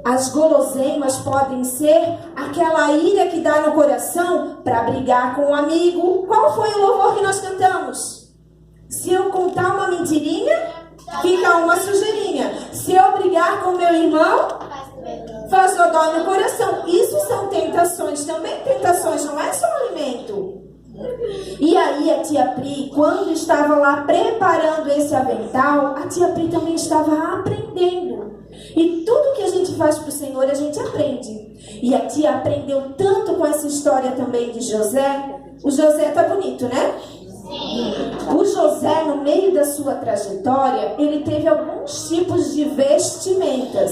As guloseimas podem ser aquela ira que dá no coração para brigar com um amigo. Qual foi o louvor que nós cantamos? Se eu contar uma mentirinha, fica uma sujeirinha. Se eu brigar com meu irmão, faz dói no coração. Isso são tentações também. Tentações não é só alimento. E aí a tia Pri, quando estava lá preparando esse avental, a tia Pri também estava aprendendo. E tudo que a gente faz para o Senhor, a gente aprende. E a tia aprendeu tanto com essa história também de José. O José tá bonito, né? Sim. O José, no meio da sua trajetória, ele teve alguns tipos de vestimentas.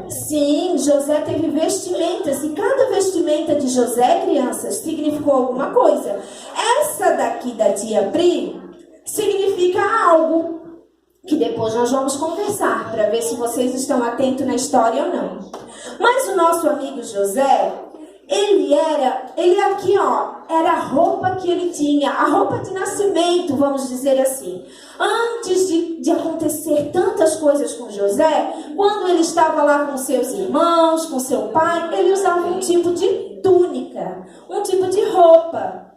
Sim, José teve vestimentas. E cada vestimenta de José, crianças, significou alguma coisa. Essa daqui da tia Pri significa algo que depois nós vamos conversar para ver se vocês estão atentos na história ou não. Mas o nosso amigo José, ele aqui, ó, era a roupa que ele tinha, a roupa de nascimento, vamos dizer assim. Antes de acontecer tantas coisas com José, quando ele estava lá com seus irmãos, com seu pai, ele usava um tipo de túnica, um tipo de roupa.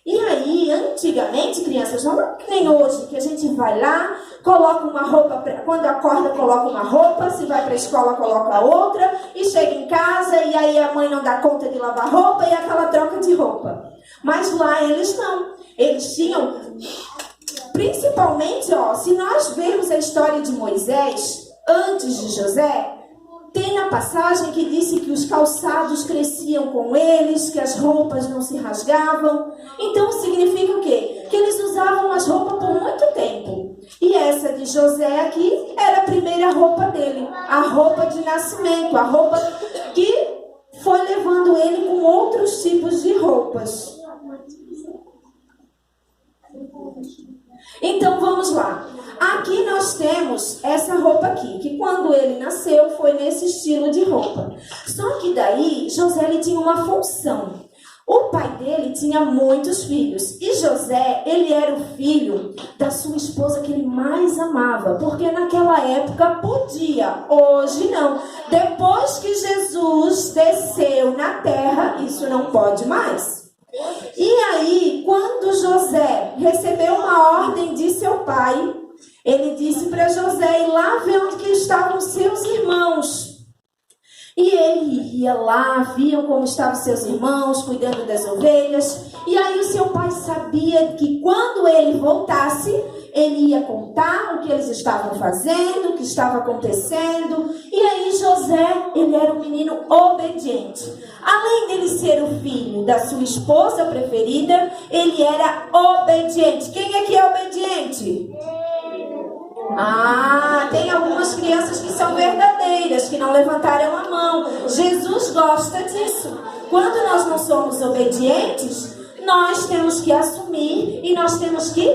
E aí, antigamente, crianças, não é que nem hoje, que a gente vai lá, coloca uma roupa, quando acorda coloca uma roupa, se vai para a escola coloca outra, e chega em casa e aí a mãe não dá conta de lavar roupa e aquela troca de roupa. Mas lá eles não, eles tinham, principalmente, ó, se nós vermos a história de Moisés, antes de José, tem na passagem que disse que os calçados cresciam com eles, que as roupas não se rasgavam. Então significa o quê? Que eles usavam as roupas por muito tempo. E essa de José aqui era a primeira roupa dele, a roupa de nascimento, a roupa que foi levando ele com outros tipos de roupas. Então vamos lá. Aqui nós temos essa roupa aqui, que quando ele nasceu foi nesse estilo de roupa. Só que daí José ele tinha uma função. O pai dele tinha muitos filhos. E José, ele era o filho da sua esposa que ele mais amava. Porque naquela época podia, hoje não. Depois que Jesus desceu na terra, isso não pode mais. E aí, quando José recebeu uma ordem de seu pai, ele disse para José ir lá ver onde que estavam seus irmãos. E ele ia lá, viam como estavam seus irmãos, cuidando das ovelhas. E aí o seu pai sabia que quando ele voltasse, ele ia contar o que eles estavam fazendo, o que estava acontecendo. E aí José, ele era um menino obediente. Além dele ser o filho da sua esposa preferida, ele era obediente. Quem é que é obediente? Ah, tem algumas crianças que são verdadeiras, que não levantaram a mão. Jesus gosta disso. Quando nós não somos obedientes, nós temos que assumir e nós temos que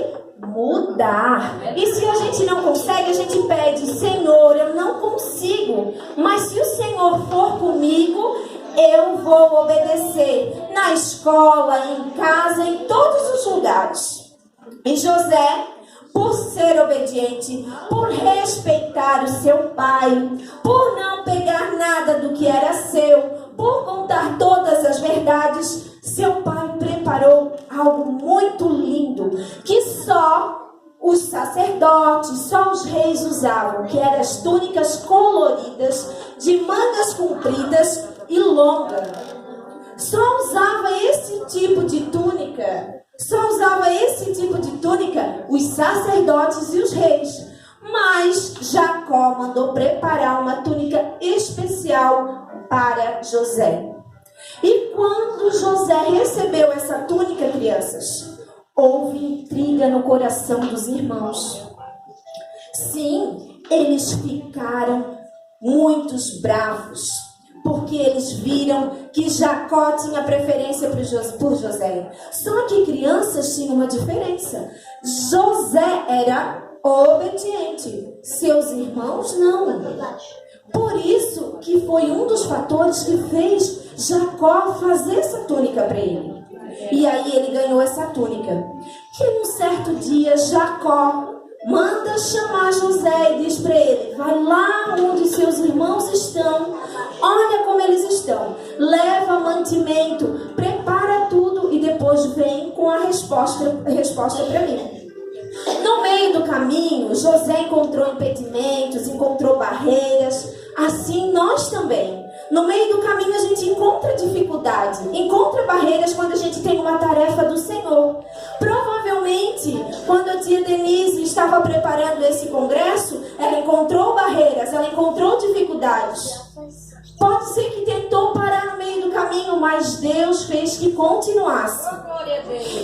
mudar. E se a gente não consegue, a gente pede: Senhor, eu não consigo, mas se o Senhor for comigo, eu vou obedecer. Na escola, em casa, em todos os lugares. E José, por ser obediente, por respeitar o seu pai, por não pegar nada do que era seu, por contar todas as verdades, seu pai preparou algo muito lindo, que só os sacerdotes, só os reis usavam, que eram as túnicas coloridas, de mangas compridas e longas. Só usava esse tipo de túnica. Só usava esse tipo de túnica os sacerdotes e os reis. Mas Jacó mandou preparar uma túnica especial para José. E quando José recebeu essa túnica, crianças, houve intriga no coração dos irmãos. Sim, eles ficaram muitos bravos, porque eles viram que Jacó tinha preferência por José. Só que crianças tinham uma diferença. José era obediente, seus irmãos não. Por isso que foi um dos fatores que fez Jacó fazer essa túnica para ele. E aí ele ganhou essa túnica. E num certo dia Jacó manda chamar José e diz para ele: vai lá onde seus irmãos estão, mantimento, prepara tudo e depois vem com a resposta para mim. No meio do caminho, José encontrou impedimentos, encontrou barreiras, assim nós também. No meio do caminho a gente encontra dificuldade, encontra barreiras quando a gente tem uma tarefa do Senhor. Provavelmente, quando a tia Denise estava preparando esse congresso, ela encontrou barreiras, ela encontrou dificuldades. Pode ser que tentou parar no meio do caminho, mas Deus fez que continuasse.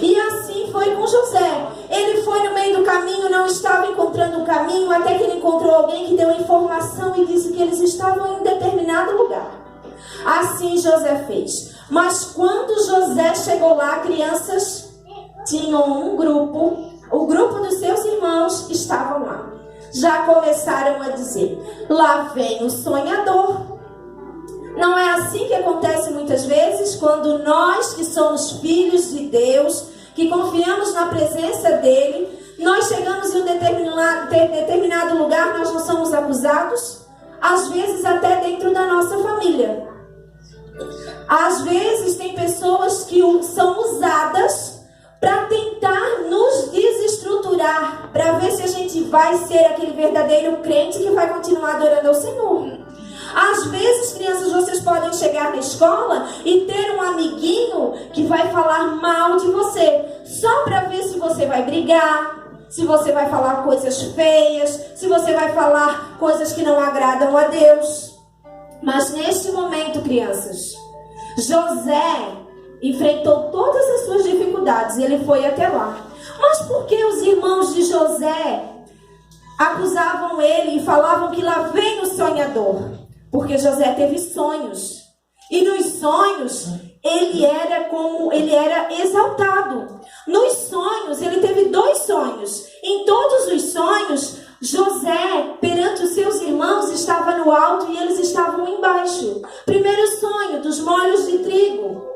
E assim foi com José. Ele foi no meio do caminho, não estava encontrando o caminho, até que ele encontrou alguém que deu informação e disse que eles estavam em determinado lugar. Assim José fez. Mas quando José chegou lá, crianças tinham um grupo, o grupo dos seus irmãos estavam lá. Já começaram a dizer: lá vem o sonhador. Não é assim que acontece muitas vezes, quando nós que somos filhos de Deus, que confiamos na presença dEle, nós chegamos em um determinado lugar, nós não somos acusados, às vezes até dentro da nossa família. Às vezes tem pessoas que são usadas para tentar nos desestruturar, para ver se a gente vai ser aquele verdadeiro crente que vai continuar adorando ao Senhor. Às vezes, crianças, vocês podem chegar na escola e ter um amiguinho que vai falar mal de você, só para ver se você vai brigar, se você vai falar coisas feias, se você vai falar coisas que não agradam a Deus. Mas neste momento, crianças, José enfrentou todas as suas dificuldades e ele foi até lá. Mas por que os irmãos de José acusavam ele e falavam que lá vem o sonhador? Porque José teve sonhos. E nos sonhos, ele era exaltado. Nos sonhos, ele teve 2 sonhos. Em todos os sonhos, José, perante os seus irmãos, estava no alto e eles estavam embaixo. Primeiro sonho, dos molhos de trigo,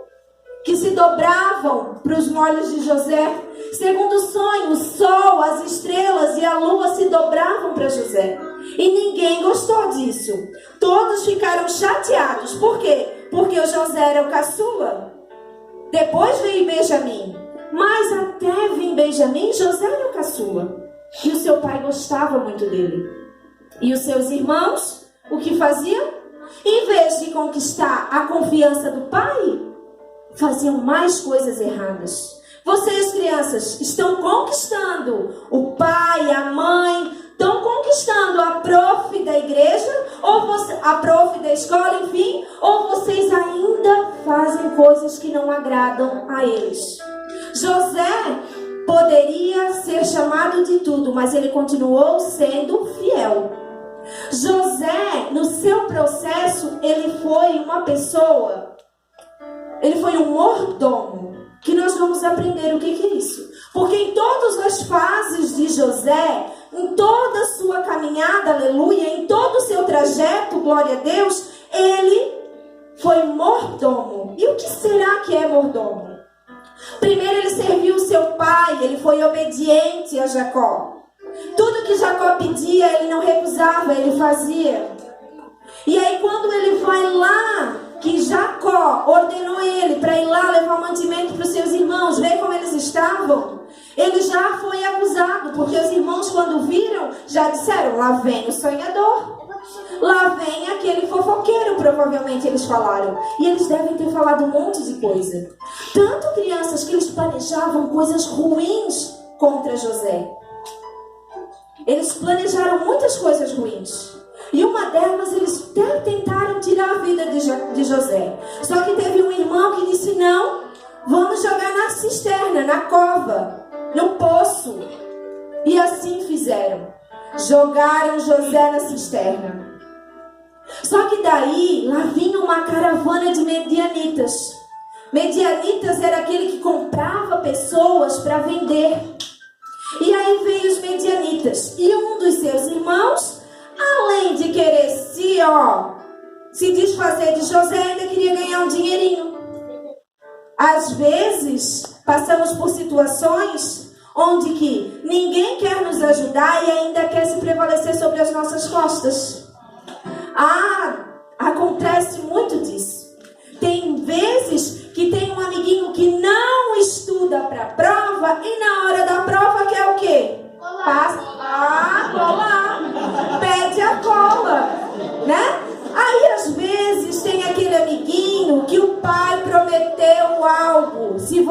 que se dobravam para os molhos de José. Segundo sonho, o sol, as estrelas e a lua se dobravam para José. E ninguém gostou disso. Todos ficaram chateados. Por quê? Porque o José era o caçula. Depois veio Benjamim. Mas até vir Benjamim, José era o caçula. E o seu pai gostava muito dele. E os seus irmãos, o que faziam? Em vez de conquistar a confiança do pai, faziam mais coisas erradas. Vocês, crianças, estão conquistando o pai, a mãe, estão conquistando a prof da igreja, ou a prof da escola, enfim, ou vocês ainda fazem coisas que não agradam a eles. José poderia ser chamado de tudo, mas ele continuou sendo fiel. José, no seu processo, ele foi uma pessoa, ele foi um mordomo, que nós vamos aprender o que é isso. Porque em todas as fases de José, em toda a sua caminhada, aleluia, em todo o seu trajeto, glória a Deus, ele foi mordomo. E o que será que é mordomo? Primeiro ele serviu o seu pai, ele foi obediente a Jacó. Tudo que Jacó pedia, ele não recusava, ele fazia. E aí quando ele vai lá, que Jacó ordenou ele para ir lá levar mantimento para os seus irmãos, ver como eles estavam, ele já foi acusado, porque os irmãos quando viram, já disseram: lá vem o sonhador, lá vem aquele fofoqueiro, provavelmente eles falaram. E eles devem ter falado um monte de coisa. Tanto, crianças, que eles planejavam coisas ruins contra José. Eles planejaram muitas coisas ruins. E uma delas, eles até tentaram tirar a vida de José. Só que teve um irmão que disse: não, vamos jogar na cisterna, na cova, no poço. E assim fizeram. Jogaram José na cisterna. Só que daí, lá vinha uma caravana de medianitas. Medianitas era aquele que comprava pessoas para vender. E aí veio os medianitas. E um dos seus irmãos, além de querer se desfazer de José, ainda queria ganhar um dinheirinho. Às vezes, passamos por situações onde que ninguém quer nos ajudar e ainda quer se prevalecer sobre as nossas costas. Acontece muito disso. Tem vezes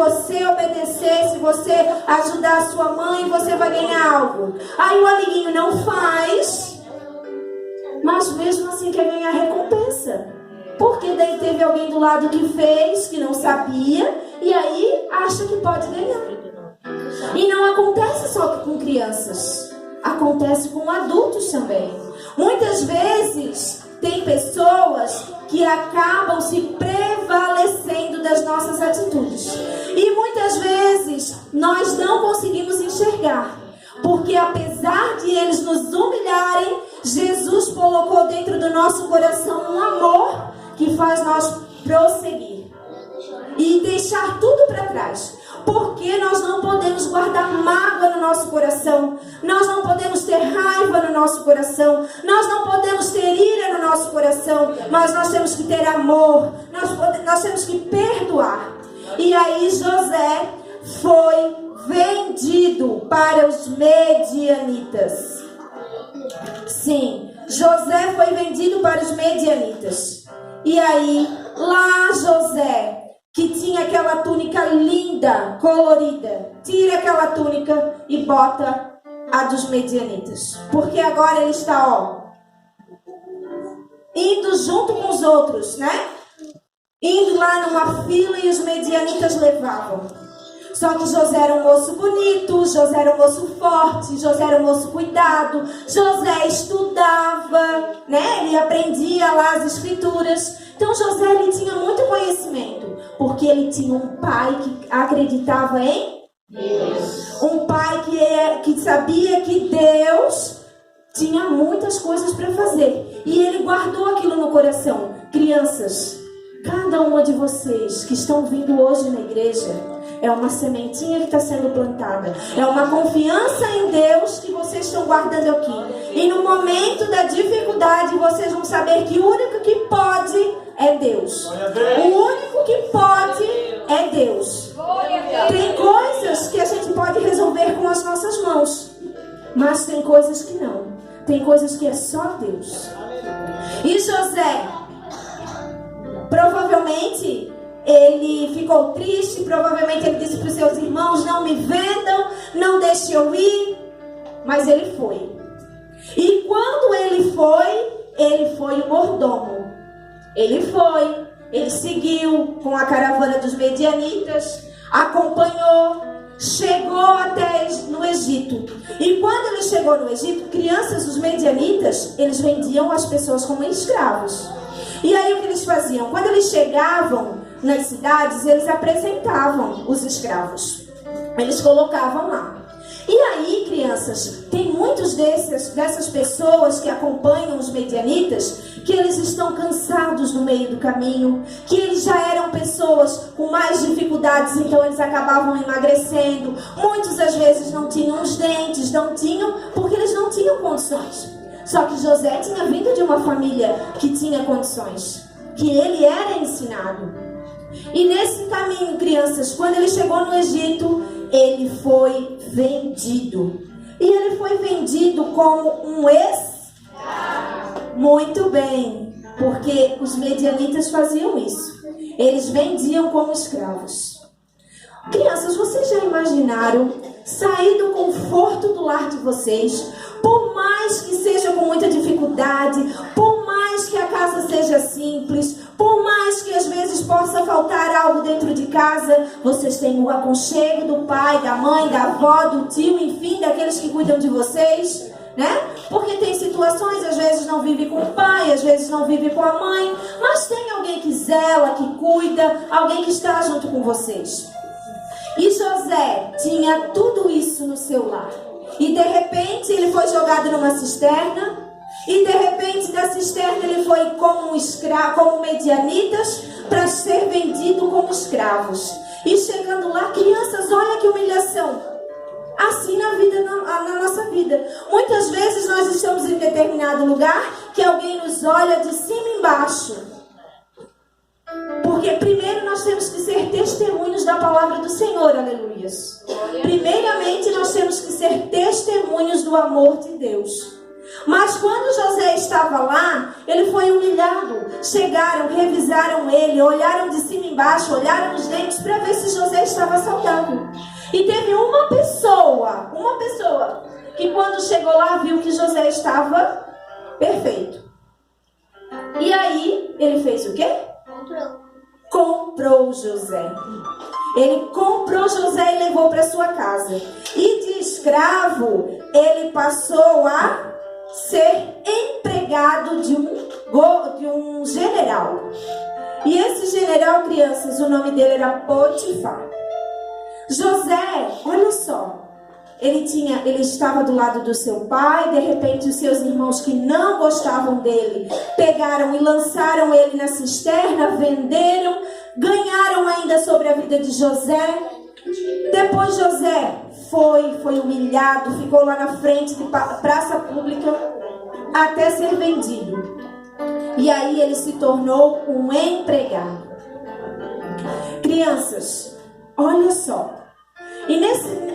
você obedecer, se você ajudar a sua mãe, você vai ganhar algo. Aí o amiguinho não faz, mas mesmo assim quer ganhar recompensa. Porque daí teve alguém do lado que fez, que não sabia, e aí acha que pode ganhar. E não acontece só com crianças, acontece com adultos também. Muitas vezes tem pessoas que acabam se prevalecendo das nossas atitudes. E muitas vezes nós não conseguimos enxergar. Porque apesar de eles nos humilharem, Jesus colocou dentro do nosso coração um amor que faz nós prosseguir e deixar tudo para trás. Porque nós não podemos guardar mágoa no nosso coração, nós não podemos ter raiva no nosso coração, nós não podemos ter ira no nosso coração, mas nós temos que ter amor, nós temos que perdoar. E aí José foi vendido para os medianitas. Sim, José foi vendido para os medianitas. E aí, lá José, que tinha aquela túnica linda, colorida, tira aquela túnica e bota a dos medianitas. Porque agora ele está, indo junto com os outros, né? Indo lá numa fila e os medianitas levavam. Só que José era um moço bonito, José era um moço forte, José era um moço cuidado, José estudava, né? Ele aprendia lá as escrituras. Então José, ele tinha muito conhecimento, porque ele tinha um pai que acreditava em Deus. Um pai que sabia que Deus tinha muitas coisas para fazer. E ele guardou aquilo no coração. Crianças, cada uma de vocês que estão vindo hoje na igreja é uma sementinha que está sendo plantada. É uma confiança em Deus que vocês estão guardando aqui. E no momento da dificuldade, vocês vão saber que o único que pode é Deus. O único que pode é Deus. Tem coisas que a gente pode resolver com as nossas mãos, mas tem coisas que não. Tem coisas que é só Deus. E José, provavelmente ele ficou triste, provavelmente ele disse para os seus irmãos: não me vendam, não deixem eu ir. Mas ele foi. E quando ele foi o mordomo. Ele seguiu com a caravana dos medianitas, acompanhou, chegou até no Egito. E quando ele chegou no Egito, crianças, os medianitas, eles vendiam as pessoas como escravos. E aí o que eles faziam? Quando eles chegavam nas cidades, eles apresentavam os escravos. Eles colocavam lá. E aí, crianças, tem muitos dessas pessoas que acompanham os medianitas, que eles estão cansados no meio do caminho, que eles já eram pessoas com mais dificuldades, então eles acabavam emagrecendo. Muitos, às vezes, não tinham os dentes, porque eles não tinham condições. Só que José tinha vindo de uma família que tinha condições, que ele era ensinado. E nesse caminho, crianças, quando ele chegou no Egito, ele foi vendido. E ele foi vendido como um escravo. Muito bem, porque os medianitas faziam isso. Eles vendiam como escravos. Crianças, vocês já imaginaram sair do conforto do lar de vocês, por mais que seja com muita dificuldade, por mais que a casa seja simples, por mais que às vezes possa faltar algo dentro de casa, vocês têm o aconchego do pai, da mãe, da avó, do tio, enfim, daqueles que cuidam de vocês, né? Porque tem situações, às vezes não vive com o pai, às vezes não vive com a mãe, mas tem alguém que zela, que cuida, alguém que está junto com vocês. E José tinha tudo isso no seu lar. E de repente ele foi jogado numa cisterna. E de repente da cisterna ele foi como um escravo, como medianitas, para ser vendido como escravos. E chegando lá, crianças, olha que humilhação. Assim na nossa vida. Muitas vezes nós estamos em determinado lugar que alguém nos olha de cima e embaixo. Porque primeiro nós temos que ser testemunhos da palavra do Senhor, aleluias. Primeiramente nós temos que ser testemunhos do amor de Deus. Mas quando José estava lá, ele foi humilhado. Chegaram, revisaram ele, olharam de cima e embaixo, olharam os dentes para ver se José estava saudável. E teve uma pessoa que quando chegou lá viu que José estava perfeito. E aí, ele fez o quê? Comprou José. Ele comprou José e levou para sua casa. E de escravo, ele passou a ser empregado de um general. E esse general, crianças, o nome dele era Potifar. José, olha só, ele estava do lado do seu pai. De repente os seus irmãos, que não gostavam dele, pegaram e lançaram ele na cisterna, venderam, ganharam ainda sobre a vida de José. Depois José foi humilhado, ficou lá na frente de praça pública até ser vendido. E aí ele se tornou um empregado. Crianças, olha só. E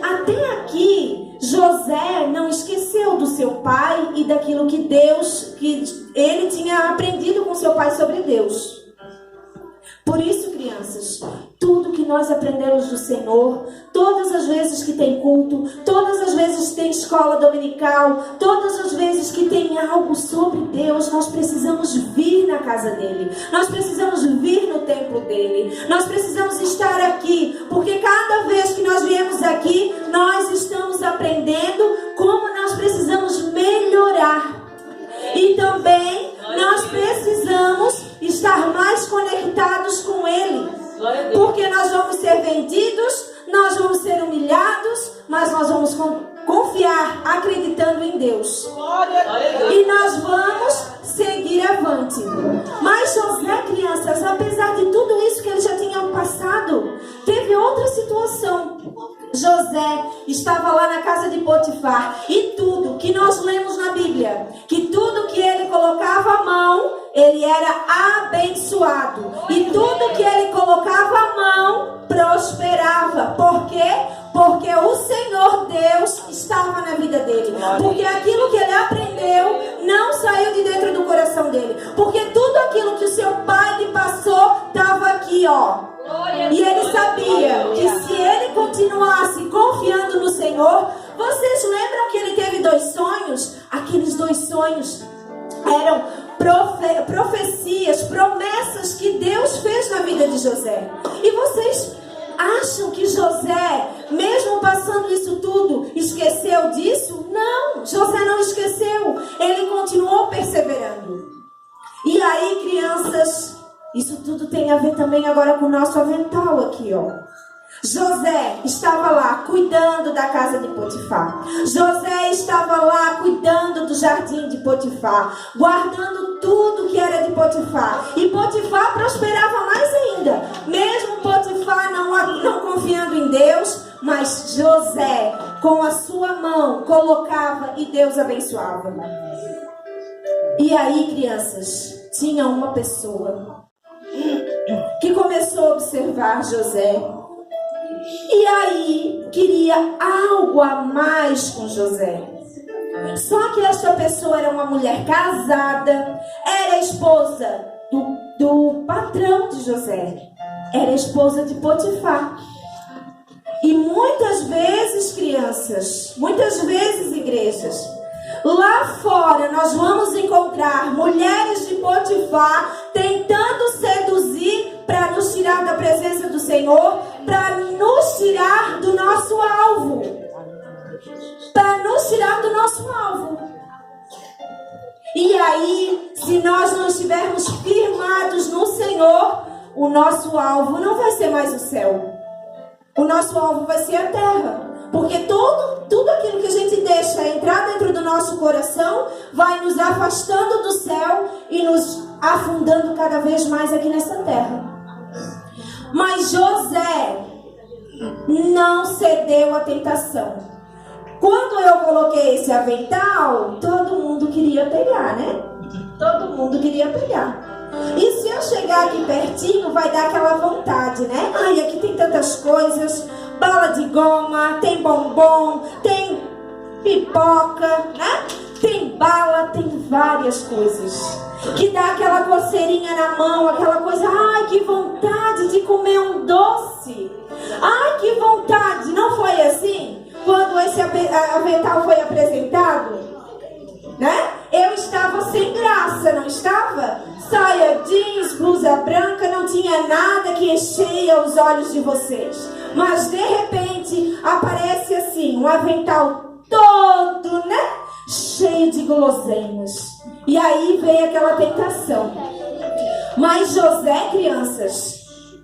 até aqui, José não esqueceu do seu pai e daquilo que ele tinha aprendido com seu pai sobre Deus. Por isso, crianças, tudo que nós aprendemos do Senhor, todas as vezes que tem culto, todas as vezes que tem escola dominical, todas as vezes que tem algo sobre Deus, nós precisamos vir na casa dele, nós precisamos vir no templo dele, nós precisamos estar aqui, porque cada vez que nós viemos aqui, nós estamos aprendendo como nós precisamos melhorar. E também nós precisamos estar mais conectados com Ele. Porque nós vamos ser vendidos, nós vamos ser humilhados, mas nós vamos confiar, acreditando em Deus. E nós vamos seguir avante. Mas José, crianças, apesar de tudo isso que ele já tinha passado, teve outra situação. José estava lá na casa de Potifar, e tudo que nós lemos na Bíblia, que tudo que ele colocava a mão, ele era abençoado, e tudo que ele colocava a mão prosperava. Por quê? Porque o Senhor Deus estava na vida dele, porque aquilo que ele aprendeu não saiu de dentro do coração dele, porque tudo aquilo que o seu pai lhe passou estava aqui, ó. E ele sabia que se ele continuasse confiando no Senhor, vocês lembram que ele teve 2 sonhos? Aqueles 2 sonhos eram profecias, promessas que Deus fez na vida de José. E vocês acham que José, mesmo passando isso tudo, esqueceu disso? Não, José não esqueceu. Ele continuou perseverando. E aí, crianças, isso tudo tem a ver também agora com o nosso avental aqui, ó. José estava lá cuidando da casa de Potifar. José estava lá cuidando do jardim de Potifar, guardando tudo que era de Potifar. E Potifar prosperava mais ainda. Mesmo Potifar não confiando em Deus, mas José, com a sua mão, colocava e Deus abençoava. E aí, crianças, tinha uma pessoa que começou a observar José. E aí queria algo a mais com José. Só que esta pessoa era uma mulher casada, era esposa do patrão de José, era esposa de Potifar. E muitas vezes, crianças, muitas vezes, igrejas, lá fora nós vamos encontrar mulheres de Potifar tentando seduzir para nos tirar da presença do Senhor, para nos tirar do nosso alvo. Para nos tirar do nosso alvo. E aí, se nós não estivermos firmados no Senhor, o nosso alvo não vai ser mais o céu. O nosso alvo vai ser a terra. Porque tudo aquilo que a gente deixa entrar dentro do nosso coração vai nos afastando do céu e nos afundando cada vez mais aqui nessa terra. Mas José não cedeu à tentação. Quando eu coloquei esse avental, todo mundo queria pegar, né? Todo mundo queria pegar. E se eu chegar aqui pertinho, vai dar aquela vontade, né? Ai, aqui tem tantas coisas. Bala de goma, tem bombom, tem pipoca, né? tem bala, tem várias coisas. Que dá aquela coceirinha na mão, aquela coisa, ai, que vontade de comer um doce. Ai, que vontade. Não foi assim? Quando esse avental foi apresentado, né? Eu estava sem graça, não estava? Saia jeans, blusa branca, não tinha nada que encheia os olhos de vocês. Mas de repente aparece assim, um avental todo, né? Cheio de guloseimas. E aí veio aquela tentação. Mas José, crianças,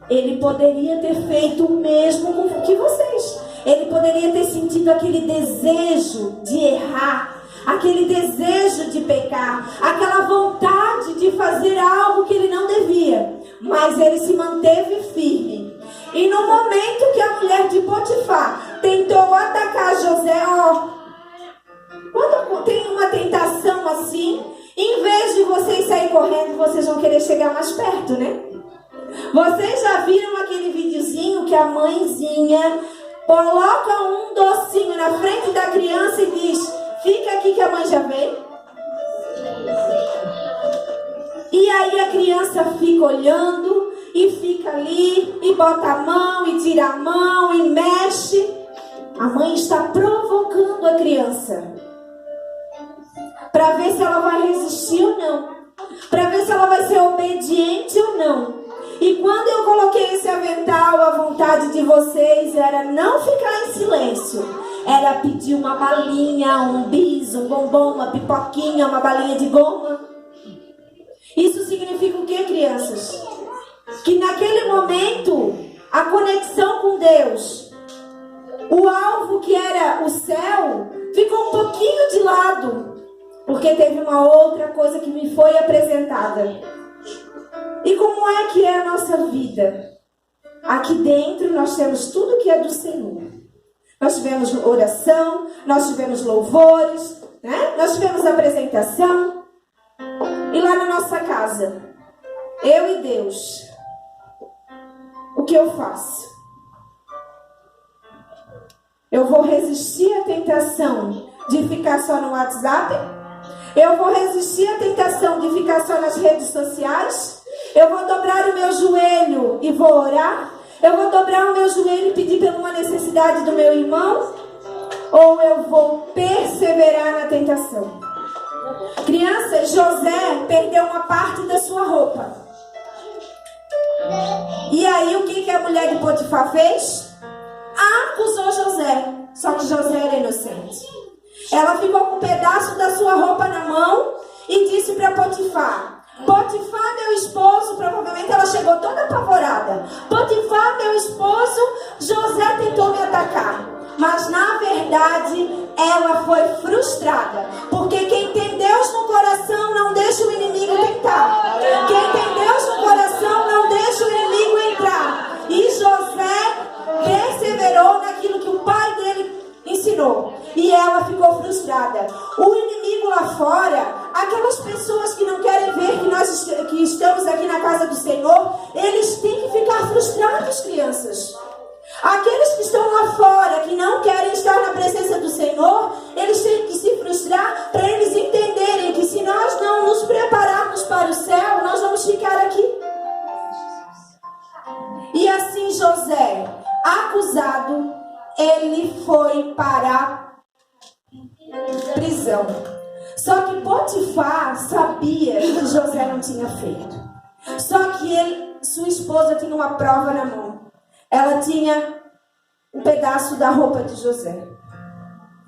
ele poderia ter feito o mesmo que vocês. Ele poderia ter sentido aquele desejo de errar, aquele desejo de pecar, aquela vontade de fazer algo que ele não devia. Mas ele se manteve firme. E no momento que a mulher de Potifar tentou atacar José, quando tem uma tentação assim, em vez de vocês saírem correndo, vocês vão querer chegar mais perto, né? Vocês já viram aquele videozinho que a mãezinha coloca um docinho na frente da criança e diz: fica aqui que a mãe já veio? E aí a criança fica olhando e fica ali e bota a mão e tira a mão e mexe. A mãe está provocando a criança para ver se ela vai resistir ou não, para ver se ela vai ser obediente ou não. E quando eu coloquei esse avental, a vontade de vocês era não ficar em silêncio, era pedir uma balinha, um bis, um bombom, uma pipoquinha, uma balinha de goma. Isso significa o que, crianças? Que naquele momento, a conexão com Deus, o alvo que era o céu, ficou um pouquinho de lado, porque teve uma outra coisa que me foi apresentada. E como é que é a nossa vida? Aqui dentro nós temos tudo que é do Senhor. Nós tivemos oração, nós tivemos louvores, né? Nós tivemos apresentação. E lá na nossa casa, eu e Deus, o que eu faço? Eu vou resistir à tentação de ficar só no WhatsApp? Eu vou resistir à tentação de ficar só nas redes sociais? Eu vou dobrar o meu joelho e vou orar? Eu vou dobrar o meu joelho e pedir por uma necessidade do meu irmão? Ou eu vou perseverar na tentação? Criança, José perdeu uma parte da sua roupa. E aí o que a mulher de Potifar fez? Acusou José. Só que José era inocente. Ela ficou com um pedaço da sua roupa na mão e disse para Potifar: Potifar, meu esposo, provavelmente ela chegou toda apavorada. Potifar, meu esposo, José tentou me atacar. Mas na verdade ela foi frustrada. Porque quem tem Deus no coração não deixa o inimigo tentar. Quem tem Deus no coração não deixa o inimigo entrar. E José perseverou naquilo que o pai dele ensinou. E ela ficou frustrada. O inimigo lá fora, aquelas pessoas que não querem ver que estamos aqui na casa do Senhor, eles têm que ficar frustrados, crianças. Aqueles que estão lá fora, que não querem estar na presença do Senhor, eles têm que se frustrar para eles entenderem que se nós não nos prepararmos para o céu, nós vamos ficar aqui. E assim José, acusado, ele foi para a prisão. Só que Potifar sabia que José não tinha feito. Só que sua esposa tinha uma prova na mão. Ela tinha um pedaço da roupa de José.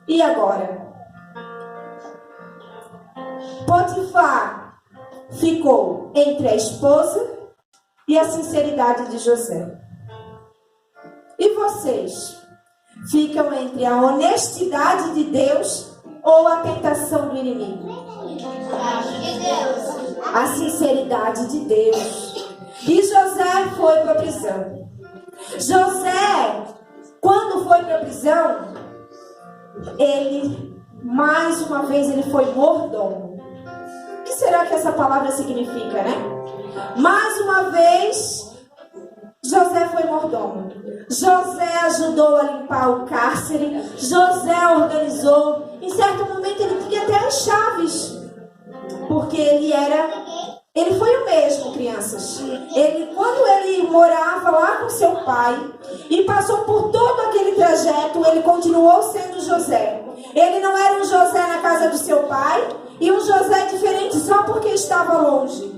E agora? Potifar ficou entre a esposa e a sinceridade de José. E vocês? Ficam entre a honestidade de Deus ou a tentação do inimigo? A sinceridade de Deus. E José foi para a prisão. José, quando foi para a prisão, ele, mais uma vez, ele foi mordomo. O que será que essa palavra significa, né? Mais uma vez, José foi mordomo. José ajudou a limpar o cárcere. José organizou. Em certo momento ele tinha até a as chaves, porque ele foi o mesmo, crianças. Quando ele morava lá com seu pai e passou por todo aquele trajeto, ele continuou sendo José. Ele não era um José na casa do seu pai e um José diferente só porque estava longe.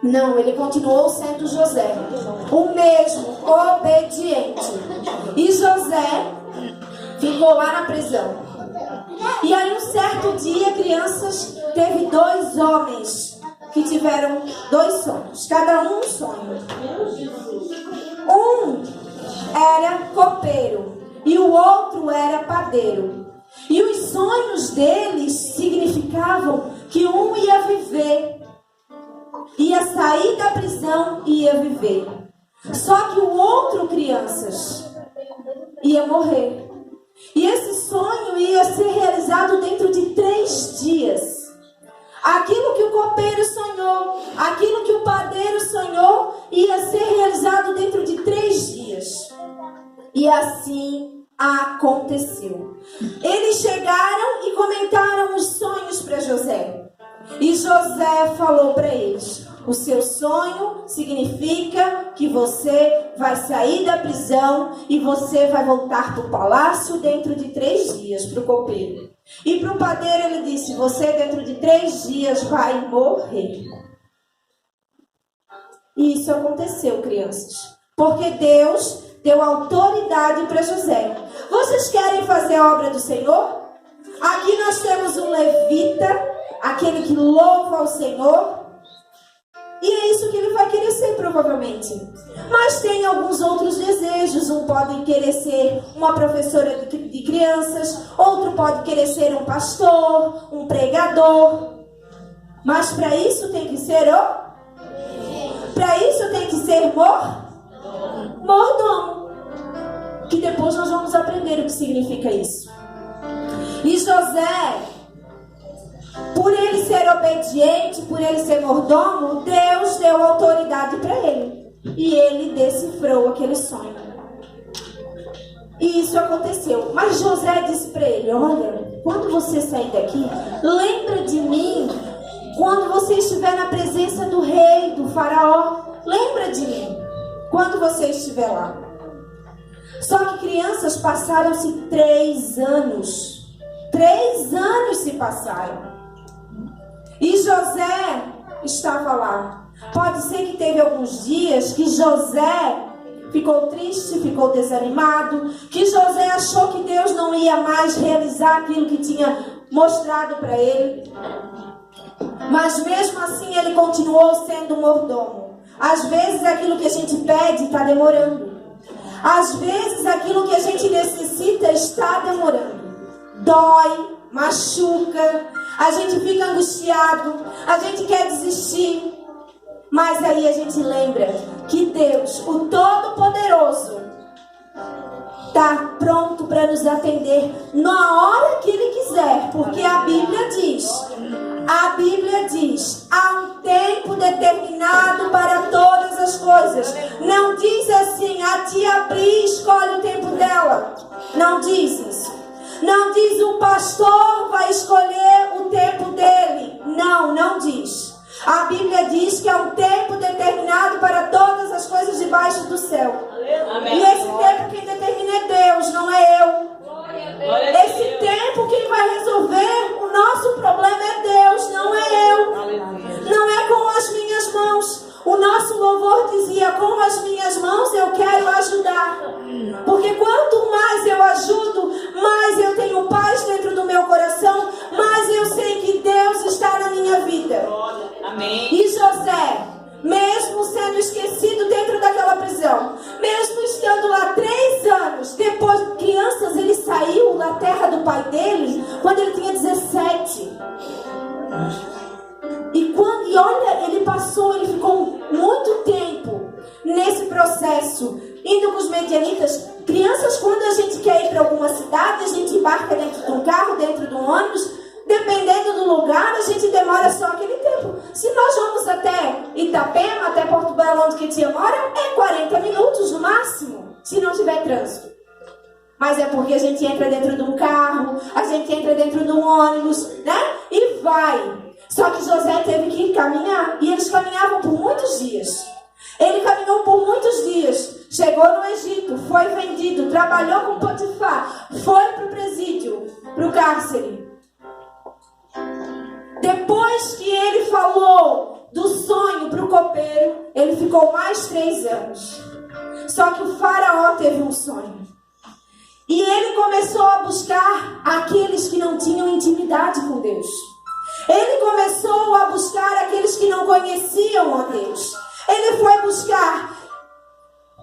Não, ele continuou sendo José, o mesmo, obediente. E José ficou lá na prisão. E aí um certo dia, crianças, teve 2 homens que tiveram 2 sonhos, cada um sonho. Um era copeiro e o outro era padeiro. E os sonhos deles significavam que um ia viver, ia sair da prisão e ia viver. Só que o outro, crianças, ia morrer. E esse sonho ia ser realizado dentro de 3 dias. Aquilo que o copeiro sonhou, aquilo que o padeiro sonhou, ia ser realizado dentro de 3 dias. E assim aconteceu. Eles chegaram e comentaram os sonhos para José. E José falou para eles: o seu sonho significa que você vai sair da prisão e você vai voltar para o palácio dentro de 3 dias, para o copeiro. E para o padeiro ele disse: você dentro de 3 dias vai morrer. E isso aconteceu, crianças, porque Deus deu autoridade para José. Vocês querem fazer a obra do Senhor? Aqui nós temos um levita, aquele que louva ao Senhor. E é isso que ele vai querer ser, provavelmente. Mas tem alguns outros desejos. Um pode querer ser uma professora de crianças. Outro pode querer ser um pastor, um pregador. Mas para isso tem que ser Para isso tem que ser mordomo. Que depois nós vamos aprender o que significa isso. E José, por ele ser obediente, por ele ser mordomo, Deus deu autoridade para ele. E ele decifrou aquele sonho. E isso aconteceu. Mas José disse para ele: olha, quando você sair daqui, lembra de mim quando você estiver na presença do rei, do faraó. Lembra de mim quando você estiver lá. Só que, crianças, passaram-se 3 anos. 3 anos se passaram. E José estava lá. Pode ser que teve alguns dias que José ficou triste, ficou desanimado, que José achou que Deus não ia mais realizar aquilo que tinha mostrado para ele. Mas mesmo assim ele continuou sendo mordomo. Às vezes aquilo que a gente pede está demorando. Às vezes aquilo que a gente necessita está demorando. Dói, machuca, a gente fica angustiado, a gente quer desistir. Mas aí a gente lembra que Deus, o Todo-Poderoso, está pronto para nos atender na hora que Ele quiser. Porque a Bíblia diz, há um tempo determinado para todas as coisas. Não diz assim: a tia Pri escolhe o tempo dela. Não diz isso. Não diz: o pastor vai escolher o tempo dele. Não diz. A Bíblia diz que há um tempo determinado para todas as coisas debaixo do céu. Amém. E esse tempo quem determina é Deus, não é eu. Esse tempo quem vai resolver o nosso problema é Deus, não é eu. Não é com as minhas mãos. O nosso louvor dizia: com as minhas mãos eu quero ajudar. Porque quanto mais eu ajudo, mais eu tenho paz dentro do meu coração, mais eu sei que Deus está na minha vida. Amém. E José, mesmo sendo esquecido dentro daquela prisão, mesmo estando lá 3 anos, depois, crianças, ele saiu da terra do pai dele quando ele tinha 17. E olha, ele ficou muito tempo nesse processo, indo com os medianitas. Crianças, quando a gente quer ir para alguma cidade, a gente embarca dentro de um carro, dentro de um ônibus. Dependendo do lugar, a gente demora só aquele tempo. Se nós vamos até Itapema, até Porto Belo, onde que tia mora, é 40 minutos no máximo, se não tiver trânsito. Mas é porque a gente entra dentro de um carro, a gente entra dentro de um ônibus, né? E vai. Só que José teve que caminhar. E eles caminhavam por muitos dias. Ele caminhou por muitos dias. Chegou no Egito, foi vendido, trabalhou com Potifar, foi para o presídio, para o cárcere. Depois que ele falou do sonho para o copeiro, ele ficou mais 3 anos. Só que o faraó teve um sonho. E ele começou a buscar aqueles que não tinham intimidade com Deus. Ele começou a buscar aqueles que não conheciam a Deus. Ele foi buscar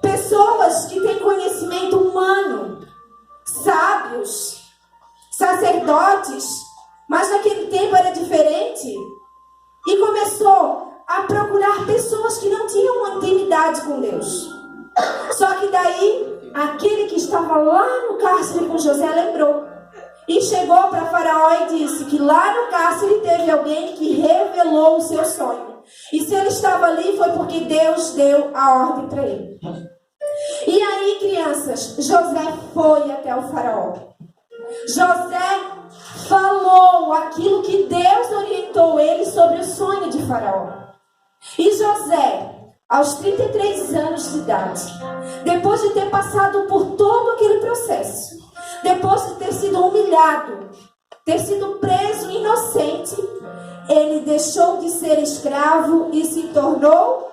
pessoas que têm conhecimento humano, sábios, sacerdotes, mas naquele tempo era diferente. E começou a procurar pessoas que não tinham uma intimidade com Deus. Só que daí, aquele que estava lá no cárcere com José lembrou. E chegou para Faraó e disse que lá no cárcere teve alguém que revelou o seu sonho. E se ele estava ali foi porque Deus deu a ordem para ele. E aí, crianças, José foi até o Faraó. José falou aquilo que Deus orientou ele sobre o sonho de Faraó. E José, aos 33 anos de idade, depois de ter passado por todo aquele processo, depois de ter sido humilhado, ter sido preso inocente, ele deixou de ser escravo e se tornou